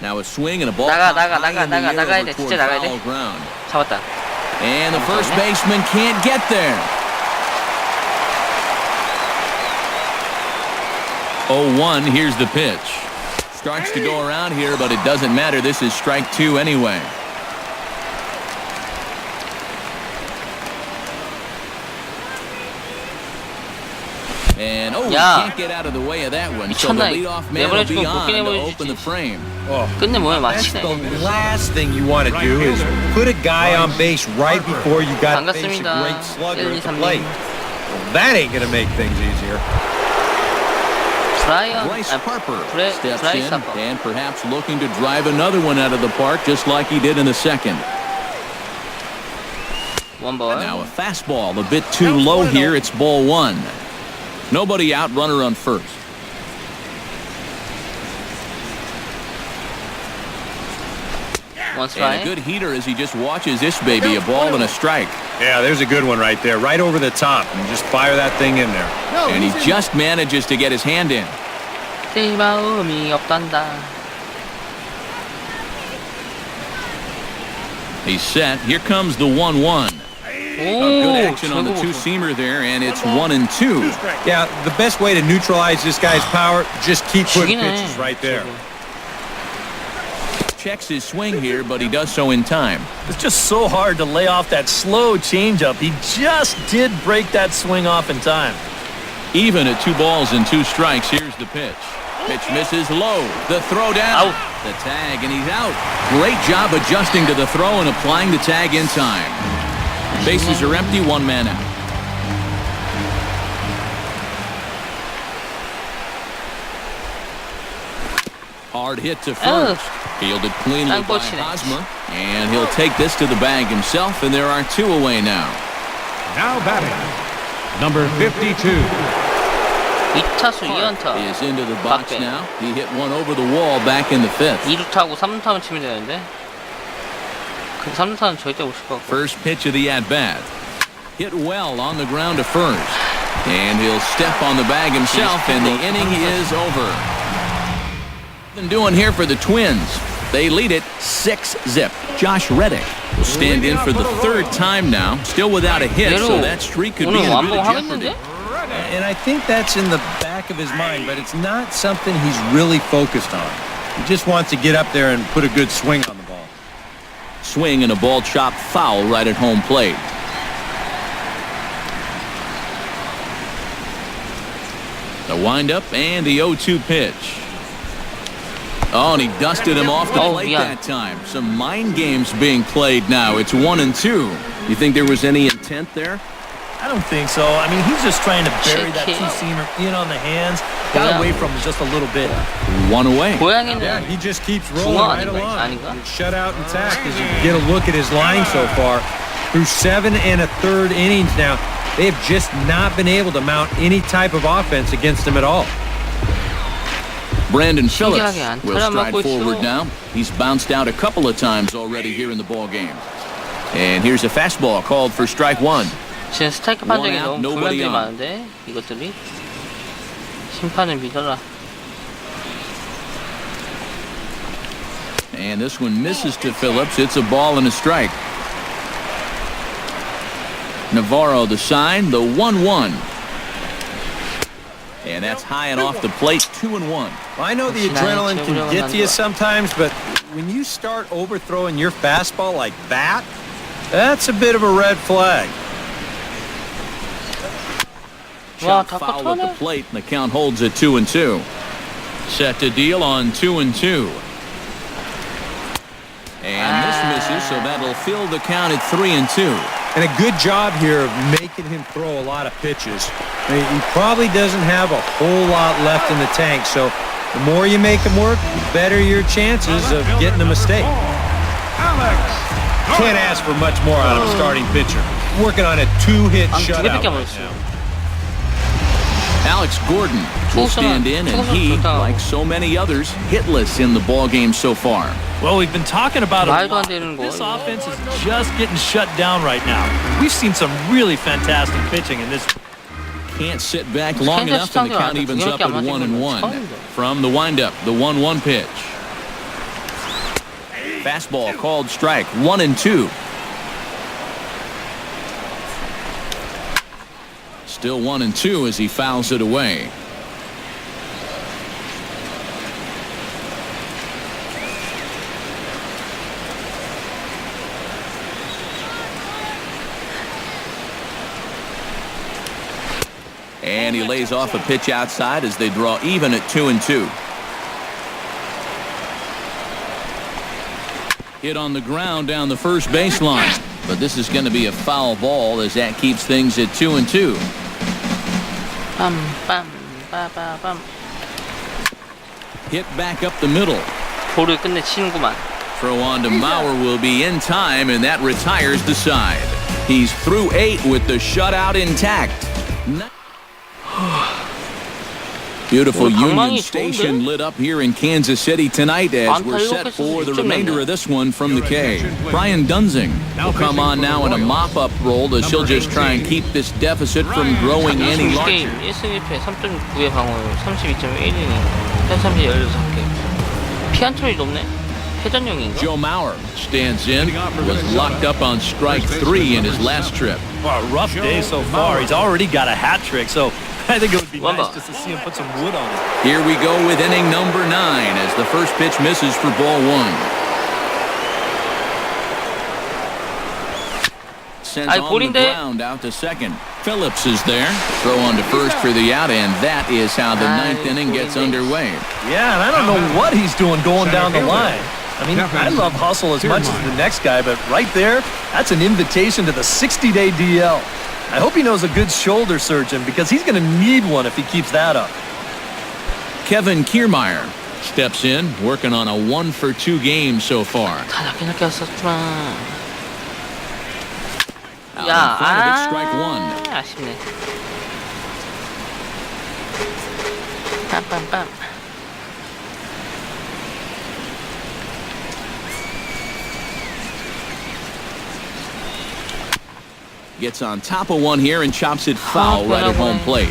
Now a swing and a ball. 나가, popped 나가, high in the 나가, air 나가야 over 돼. toward 진짜 나가야 돼. foul ground. 잡았다. And the first baseman can't get there. 0-1, here's the pitch. Starts to go around here, but it doesn't matter. This is strike 2 anyway. And he 야. can't get out of the way of that one. So the 미쳤나? leadoff man will be 내버려주고 on 못 to 내버려주지. open the frame. 끝내 뭐야 That's 마치네. the last thing you want to do is put a guy on base right before you got to face a 반갑습니다. great slugger 1, 2, at the 3님. plate. Well, that ain't going to make things easier. 브라이언, Bryce Harper steps 브라이스 in 하퍼. and perhaps looking to drive another one out of the park just like he did in the second. 원볼. Now a fastball a bit too low here. It's ball 1. Nobody out, runner on first. 원 And a 스트라이크. good heater as he just watches this baby, a ball and a strike. Yeah, there's a good one right there, right over the top, and just fire that thing in there. And he just manages to get his hand in. 내 마음이 없단다. He's set. Here comes the 1-1. Good 오, action on the 저거 two-seamer there, and it's 1-2. Yeah, the best way to neutralize this guy's power, just keep putting 죽이네. pitches right there. Checks his swing here, but he does so in time. It's just so hard to lay off that slow changeup. He just did break that swing off in time. Even at 2 balls and 2 strikes, here's the pitch. Pitch misses low. The throw down. Out. The tag, and he's out. Great job adjusting to the throw and applying the tag in time. Bases are empty, 1 man out. Hard hit to first. Fielded cleanly by 땅 Hosmer. And he'll take this to the bag himself, and there are 2 away now. Now batting, number 52. 2타수 2안타. He is into the box Back now. He hit one over the wall back in the 5th. 2루타고 3루타만 치면 되는데. 그 3루타는 절대 못 칠 것 같고. First pitch of the at-bat. Hit well on the ground to first. And he'll step on the bag himself, and the inning is over. Nothing doing here for the Twins. They lead it 6-0. Josh Reddick will stand in for the 3rd time now. Still without a hit, so that streak could be in 오늘 a bit of jeopardy. 완봉하겠는데? And I think that's in the back of his mind, but it's not something he's really focused on. He just wants to get up there and put a good swing on the ball. Swing and a ball chopped foul right at home plate. The windup and the 0-2 pitch. Oh, and he dusted him off the plate that time. Some mind games being played now. It's 1-2. You think there was any intent there? I don't think so. I mean, he's just trying to bury that two-seamer in on the hands. Got away from him just a little bit. 1 away. Yeah, 고양이는 he just keeps rolling 중앙 right 아닌가? along. 아닌가? It's shut out intact as you get a look at his line so far. Through 7 1/3 innings now, they have just not been able to mount any type of offense against him at all. Brandon Phillips 신기하게 will 안타를 stride 맞고 forward 있어. now. He's bounced out a couple of times already here in the ball game. And here's a fastball called for strike 1. 지금 스트라이크 판정이 One out, 너무 nobody 불만들이 on. 많은데 이것들이 심판을 믿어라. And this one misses to Phillips. It's a ball and a strike. Navarro the sign, the 1-1. And that's high and off the plate, 2-1. Well, I know the adrenaline can get to you sometimes, but when you start overthrowing your fastball like that, that's a bit of a red flag. Shot foul at the plate, and the count holds at 2-2. Set to deal on 2-2. And this misses, so that'll fill the count at 3-2. And a good job here of making him throw a lot of pitches. I mean, he probably doesn't have a whole lot left in the tank, so the more you make him work, the better your chances of getting a mistake. Can't ask for much more out of a starting pitcher. Working on a 2-hit shutout right now. Alex Gordon will stand in, and he, like so many others, hitless in the ballgame so far. Well, we've been talking about it a lot. This offense is just getting shut down right now. We've seen some really fantastic pitching in this. Can't sit back long enough, and the count evens up at 1-1. From the windup, the 1-1 pitch. Fastball called strike, 1-2. Still 1-2 as he fouls it away. And he lays off a pitch outside as they draw even at 2-2. Hit on the ground down the first baseline. But this is going to be a foul ball as that keeps things at 2-2. Hit back up the middle. 볼을 끝내치는구만. Throw on to Mauer will be in time, and that retires the side. He's through 8 with the shutout intact. Beautiful Union Station lit up here in Kansas City tonight as we're set for the remainder of this one from the K. Brian Dunsing will come on now in a mop-up role as he'll just try and keep this deficit from growing any larger. 1승 1패 3.9의 방어율 32.1이니 펜삼지 16개. 피안철이 높네. 회전용인가? Joe Mauer stands in, was locked up on strike 3 in his last trip. Well, a rough day so far. He's already got a hat trick, so I think it would be nice just to see him put some wood on it. Here we go with inning number 9 as the first pitch misses for ball 1. Sends on the ground out to second. Phillips is there. Throw on to first for the out, and that is how the 9th inning gets underway. Yeah, and I don't know what he's doing going down the line. I mean, I love hustle as much as the next guy, but right there, that's an invitation to the 60-day DL. I hope he knows a good shoulder surgeon because he's going to need one if he keeps that up. Kevin Kiermaier steps in, working on a 1-for-2 game so far. Out in front of it, strike 1. 아쉽네. 빰빰빰. Gets on top of one here and chops it foul right at home plate.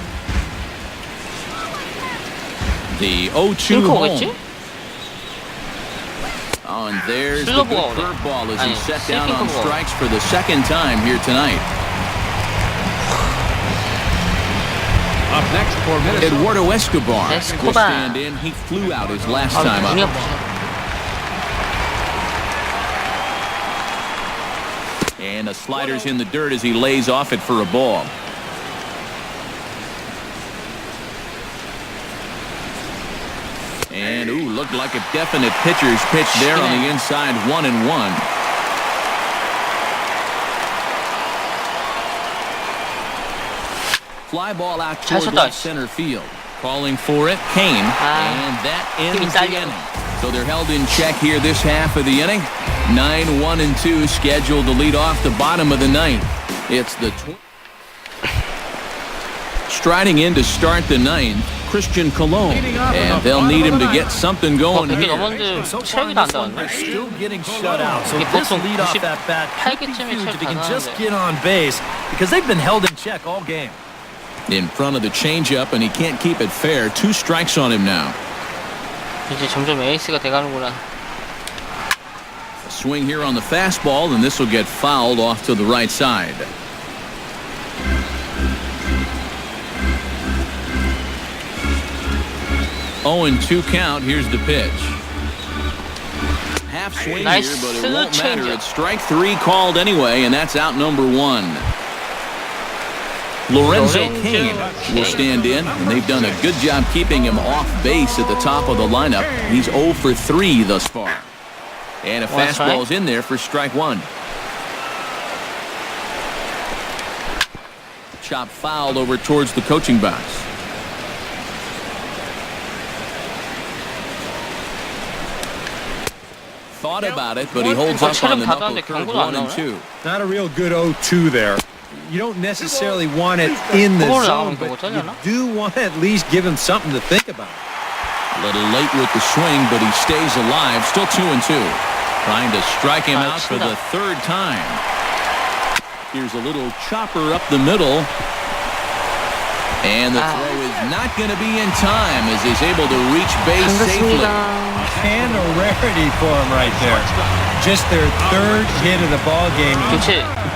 The 0-2 home. Oh, and there's the good curveball as he's set down on strikes for the second time here tonight. Up next for Minnesota. Eduardo Escobar will stand in. He flew out his last time up. And the slider's in the dirt as he lays off it for a ball. And, ooh, looked like a definite pitcher's pitch there on the inside, 1-1. Fly ball out toward left center field. Calling for it, Kane, and that ends the inning. So they're held in check here this half of the inning. 9-1-2 scheduled to lead off the bottom of the ninth. It's the striding in to start the ninth, Christian Colon, and they'll need him to get something going here. So far in this one, they're still getting shut out. So this lead off that bat could be huge if he can just get on base because they've been held in check all game. In front of the changeup, and he can't keep it fair. 2 strikes on him now. 이제 점점 에이스가 돼가는구나. A swing here on the fastball, and this will get fouled off to the right side. 0-2 count. Here's the pitch. Half swing Nice here, but it won't matter. changeup. It's strike 3 called anyway, and that's out number 1. Lorenzo Cain will stand in, and they've done a good job keeping him off base at the top of the lineup. He's 0 for 3 thus far. And a fastball's in there for strike 1. Chop fouled over towards the coaching box. Thought about it, but he holds up on the knuckle curve 1-2. Not a real good 0-2 there. You don't necessarily want it in the zone, but you do want to at least give him something to think about. A little late with the swing, but he stays alive. Still 2-2. Trying to strike him out for the 3rd time. Here's a little chopper up the middle. And the throw is not going to be in time as he's able to reach base safely. And a rarity for him right there. Just their 3rd hit of the ball game.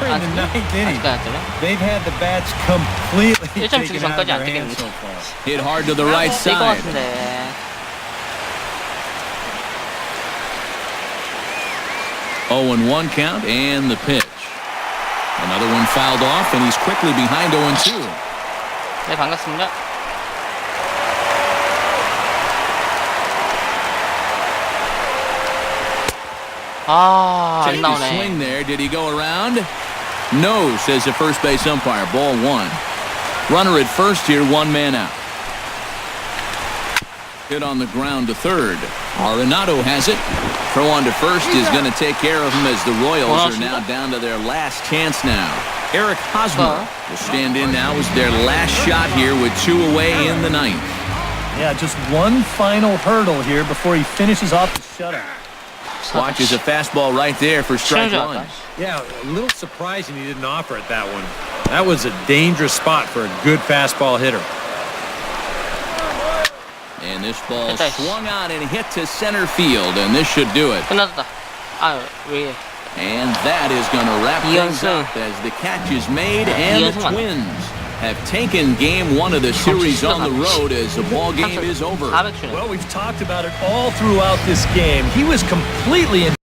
We're in the 9th inning. They've had the bats completely taken out of their hands so far. Hit hard to the right side. 0-1 count and the pitch. Another one fouled off, and he's quickly behind 0-2. 네, 반갑습니다. 안 Take the 나오네. swing there. Did he go around? No, says the first base umpire. Ball 1. Runner at first here, 1 man out. Hit on the ground to third. Arenado has it. Throw on to first is going to take care of him as the Royals are now down to their last chance now. Eric Hosmer will stand in now as their last shot here with 2 away in the 9th. Yeah, just one final hurdle here before he finishes off the shutout. Watches a fastball right there for strike 1. Yeah, a little surprising he didn't offer it that one. That was a dangerous spot for a good fastball hitter. And this ball swung on and hit to center field, and this should do it. 끝났다. 왜? And that is going to wrap things up as the catch is made, and the Twins have taken game 1 of the series on the road as the ball game is over. Well, we've talked about it all throughout this game. He was completely in